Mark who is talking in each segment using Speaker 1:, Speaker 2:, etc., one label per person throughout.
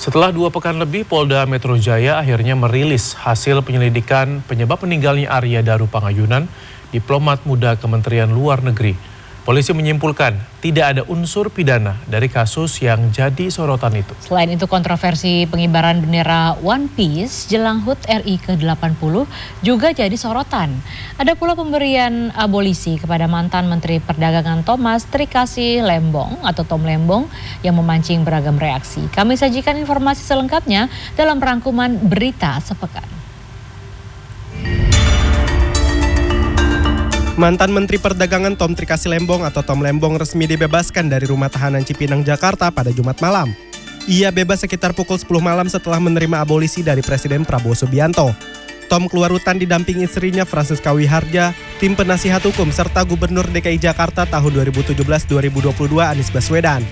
Speaker 1: Setelah 2 pekan lebih, Polda Metro Jaya akhirnya merilis hasil penyelidikan penyebab meninggalnya Arya Daru Pangayunan, diplomat muda Kementerian Luar Negeri. Polisi menyimpulkan tidak ada unsur pidana dari kasus yang jadi sorotan itu.
Speaker 2: Selain itu, kontroversi pengibaran bendera One Piece jelang HUT RI ke-80 juga jadi sorotan. Ada pula pemberian abolisi kepada mantan Menteri Perdagangan Thomas Trikasih Lembong atau Tom Lembong yang memancing beragam reaksi. Kami sajikan informasi selengkapnya dalam rangkuman berita sepekan.
Speaker 3: Mantan Menteri Perdagangan Tom Trikasih Lembong atau Tom Lembong resmi dibebaskan dari rumah tahanan Cipinang, Jakarta pada Jumat malam. Ia bebas sekitar pukul 10 malam setelah menerima abolisi dari Presiden Prabowo Subianto. Tom keluar rutan didampingi istrinya Francisca Wiharja, tim penasihat hukum serta Gubernur DKI Jakarta tahun 2017-2022 Anies Baswedan.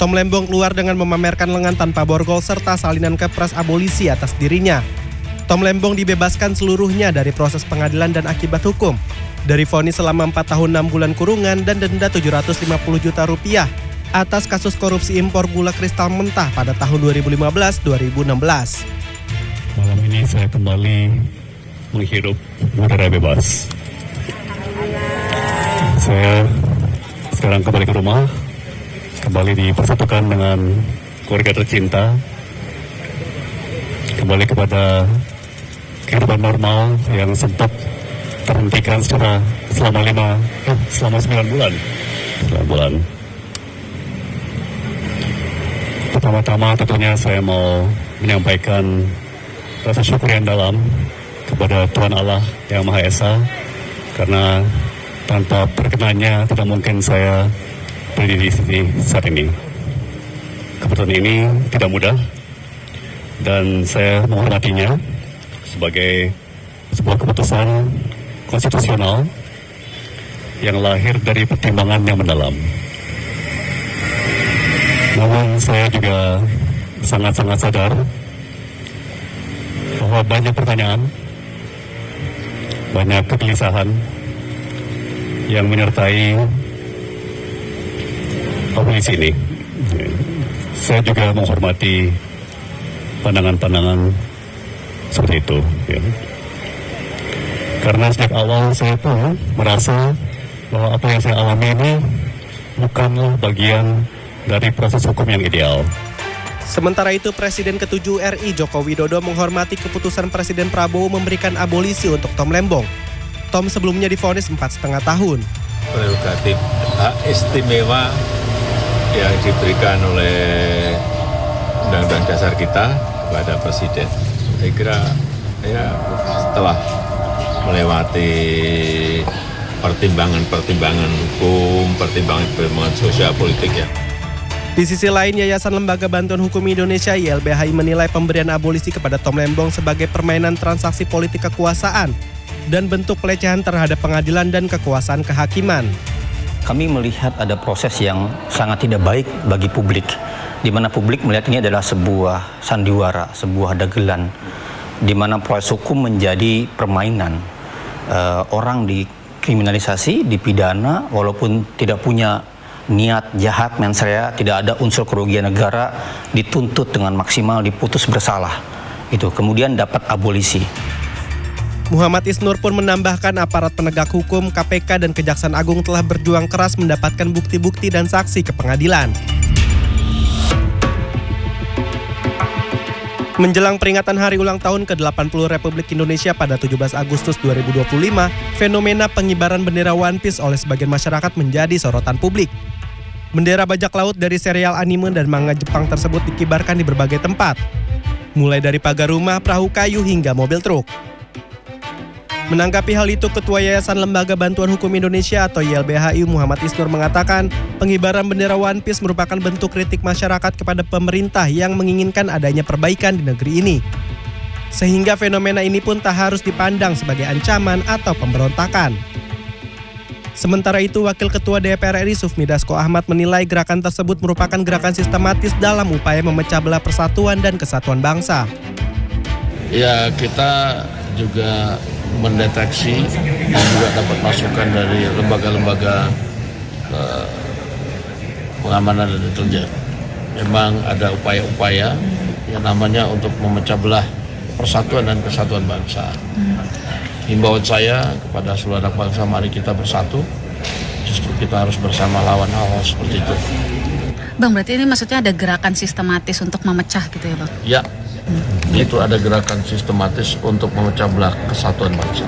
Speaker 3: Tom Lembong keluar dengan memamerkan lengan tanpa borgol serta salinan kepres abolisi atas dirinya. Tom Lembong dibebaskan seluruhnya dari proses pengadilan dan akibat hukum. Dari vonis selama 4 tahun 6 bulan kurungan dan denda 750 juta rupiah atas kasus korupsi impor gula kristal mentah pada tahun 2015-2016.
Speaker 4: Malam ini saya kembali menghirup udara bebas. Saya sekarang kembali ke rumah, kembali dipersatukan dengan keluarga tercinta, kembali kepada kehidupan normal yang sempat terhentikan selama 9 bulan. Pertama-tama tentunya saya mau menyampaikan rasa syukur yang dalam kepada Tuhan Allah Yang Maha Esa, karena tanpa perkenannya tidak mungkin saya berdiri di sini saat ini. Keputusan ini tidak mudah dan saya menghormatinya sebagai sebuah keputusan konstitusional yang lahir dari pertimbangan yang mendalam. Namun saya juga sangat-sangat sadar bahwa banyak pertanyaan, banyak kegelisahan yang menyertai abolisi ini. Saya juga menghormati pandangan-pandangan seperti itu. Ya. Karena sejak awal saya pun merasa bahwa apa yang saya alami ini bukanlah bagian dari proses hukum yang ideal.
Speaker 3: Sementara itu, Presiden ke-7 RI Joko Widodo menghormati keputusan Presiden Prabowo memberikan abolisi untuk Tom Lembong. Tom sebelumnya divonis 4,5 tahun.
Speaker 5: Prerogatif hak istimewa yang diberikan oleh Undang-Undang Dasar kita kepada Presiden. Saya kira ya setelah melewati pertimbangan hukum, pertimbangan sosial politik ya.
Speaker 3: Di sisi lain, Yayasan Lembaga Bantuan Hukum Indonesia YLBHI menilai pemberian abolisi kepada Tom Lembong sebagai permainan transaksi politik kekuasaan dan bentuk pelecehan terhadap pengadilan dan kekuasaan kehakiman.
Speaker 6: Kami melihat ada proses yang sangat tidak baik bagi publik, di mana publik melihat ini adalah sebuah sandiwara, sebuah dagelan, di mana proses hukum menjadi permainan. Orang dikriminalisasi, dipidana, walaupun tidak punya niat jahat, mensrea, tidak ada unsur kerugian negara, dituntut dengan maksimal, diputus bersalah. Itu kemudian dapat abolisi.
Speaker 3: Muhammad Isnur pun menambahkan aparat penegak hukum, KPK dan Kejaksaan Agung telah berjuang keras mendapatkan bukti-bukti dan saksi ke pengadilan. Menjelang peringatan hari ulang tahun ke-80 Republik Indonesia pada 17 Agustus 2025, fenomena pengibaran bendera One Piece oleh sebagian masyarakat menjadi sorotan publik. Bendera bajak laut dari serial anime dan manga Jepang tersebut dikibarkan di berbagai tempat, mulai dari pagar rumah, perahu kayu hingga mobil truk. Menanggapi hal itu, Ketua Yayasan Lembaga Bantuan Hukum Indonesia atau YLBHI Muhammad Isnur mengatakan pengibaran bendera One Piece merupakan bentuk kritik masyarakat kepada pemerintah yang menginginkan adanya perbaikan di negeri ini. Sehingga fenomena ini pun tak harus dipandang sebagai ancaman atau pemberontakan. Sementara itu, Wakil Ketua DPR RI Sufmi Dasko Ahmad menilai gerakan tersebut merupakan gerakan sistematis dalam upaya memecah belah persatuan dan kesatuan bangsa.
Speaker 7: Ya, kita juga mendeteksi dan juga dapat masukan dari lembaga-lembaga pengamanan dan intelijen. Memang ada upaya-upaya yang namanya untuk memecah belah persatuan dan kesatuan bangsa. Himbauan saya kepada seluruh anak bangsa, mari kita bersatu. Justru kita harus bersama lawan hal-hal seperti itu.
Speaker 8: Bang, berarti ini maksudnya ada gerakan sistematis untuk memecah gitu ya, Bang?
Speaker 7: Ya, itu ada gerakan sistematis untuk memecah belah kesatuan bangsa.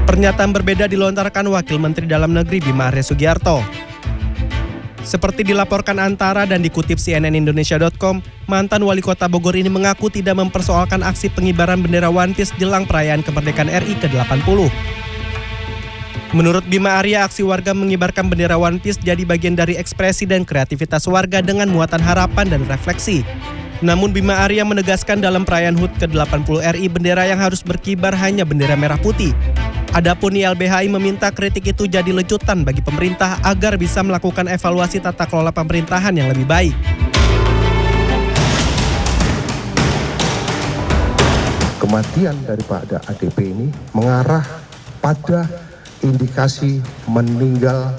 Speaker 3: Pernyataan berbeda dilontarkan Wakil Menteri Dalam Negeri Bima Arya Sugiarto. Seperti dilaporkan Antara dan dikutip cnnindonesia.com, mantan wali kota Bogor ini mengaku tidak mempersoalkan aksi pengibaran bendera One Piece jelang perayaan kemerdekaan RI ke-80. Menurut Bima Arya, aksi warga mengibarkan bendera One Piece jadi bagian dari ekspresi dan kreativitas warga dengan muatan harapan dan refleksi. Namun Bima Arya menegaskan dalam perayaan HUT ke-80 RI, bendera yang harus berkibar hanya bendera merah putih. Adapun YLBHI meminta kritik itu jadi lecutan bagi pemerintah agar bisa melakukan evaluasi tata kelola pemerintahan yang lebih baik.
Speaker 9: Kematian daripada ADP ini mengarah pada indikasi meninggal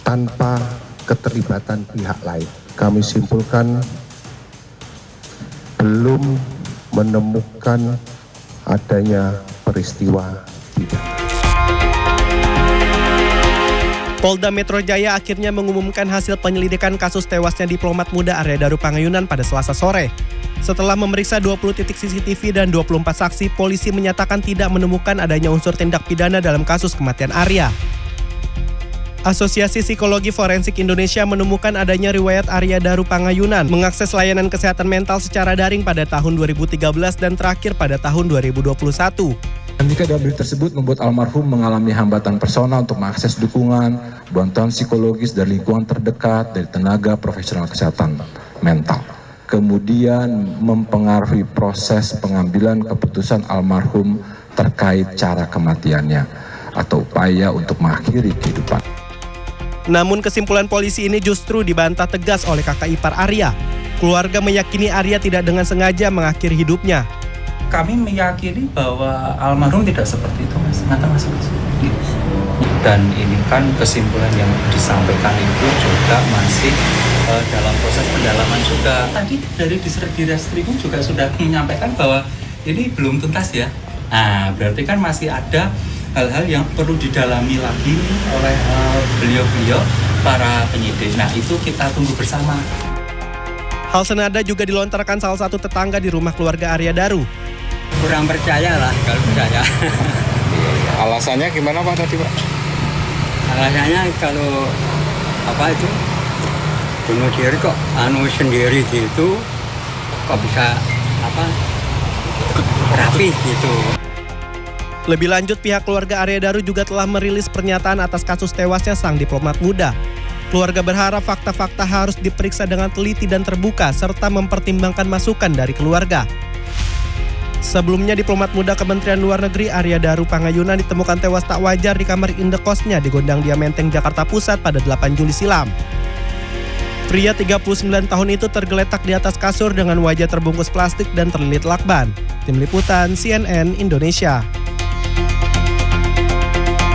Speaker 9: tanpa keterlibatan pihak lain. Kami simpulkan belum menemukan adanya peristiwa pidana.
Speaker 3: Polda Metro Jaya akhirnya mengumumkan hasil penyelidikan kasus tewasnya diplomat muda Arya Daru Pangayunan pada Selasa sore. Setelah memeriksa 20 titik CCTV dan 24 saksi, polisi menyatakan tidak menemukan adanya unsur tindak pidana dalam kasus kematian Arya. Asosiasi Psikologi Forensik Indonesia menemukan adanya riwayat Arya Daru Pangayunan mengakses layanan kesehatan mental secara daring pada tahun 2013 dan terakhir pada tahun 2021.
Speaker 10: Jika dalam berita tersebut membuat almarhum mengalami hambatan personal untuk mengakses dukungan, bantuan psikologis dari lingkungan terdekat, dari tenaga profesional kesehatan mental. Kemudian mempengaruhi proses pengambilan keputusan almarhum terkait cara kematiannya atau upaya untuk mengakhiri kehidupan.
Speaker 3: Namun kesimpulan polisi ini justru dibantah tegas oleh kakak ipar Arya. Keluarga meyakini Arya tidak dengan sengaja mengakhiri hidupnya.
Speaker 11: Kami meyakini bahwa almarhum tidak seperti itu, Mas. Dan ini kan kesimpulan yang disampaikan itu juga masih dalam proses pendalaman juga. Tadi dari Direskrim juga sudah menyampaikan bahwa ini belum tuntas ya. Nah, berarti kan masih ada hal-hal yang perlu didalami lagi oleh beliau-beliau para penyidik. Nah, itu kita tunggu bersama.
Speaker 3: Hal senada juga dilontarkan salah satu tetangga di rumah keluarga Arya Daru.
Speaker 12: Kurang percaya lah kalau percaya.
Speaker 10: Alasannya gimana Pak tadi Pak?
Speaker 12: Alasannya kalau bunuh diri kok sendiri gitu, kok bisa rapi gitu.
Speaker 3: Lebih lanjut, pihak keluarga Arya Daru juga telah merilis pernyataan atas kasus tewasnya sang diplomat muda. Keluarga berharap fakta-fakta harus diperiksa dengan teliti dan terbuka serta mempertimbangkan masukan dari keluarga. Sebelumnya, diplomat muda Kementerian Luar Negeri Arya Daru Pangayunan ditemukan tewas tak wajar di kamar indekosnya di Gondang Dia Menteng, Jakarta Pusat pada 8 Juli silam. Pria 39 tahun itu tergeletak di atas kasur dengan wajah terbungkus plastik dan terlilit lakban. Tim Liputan CNN Indonesia.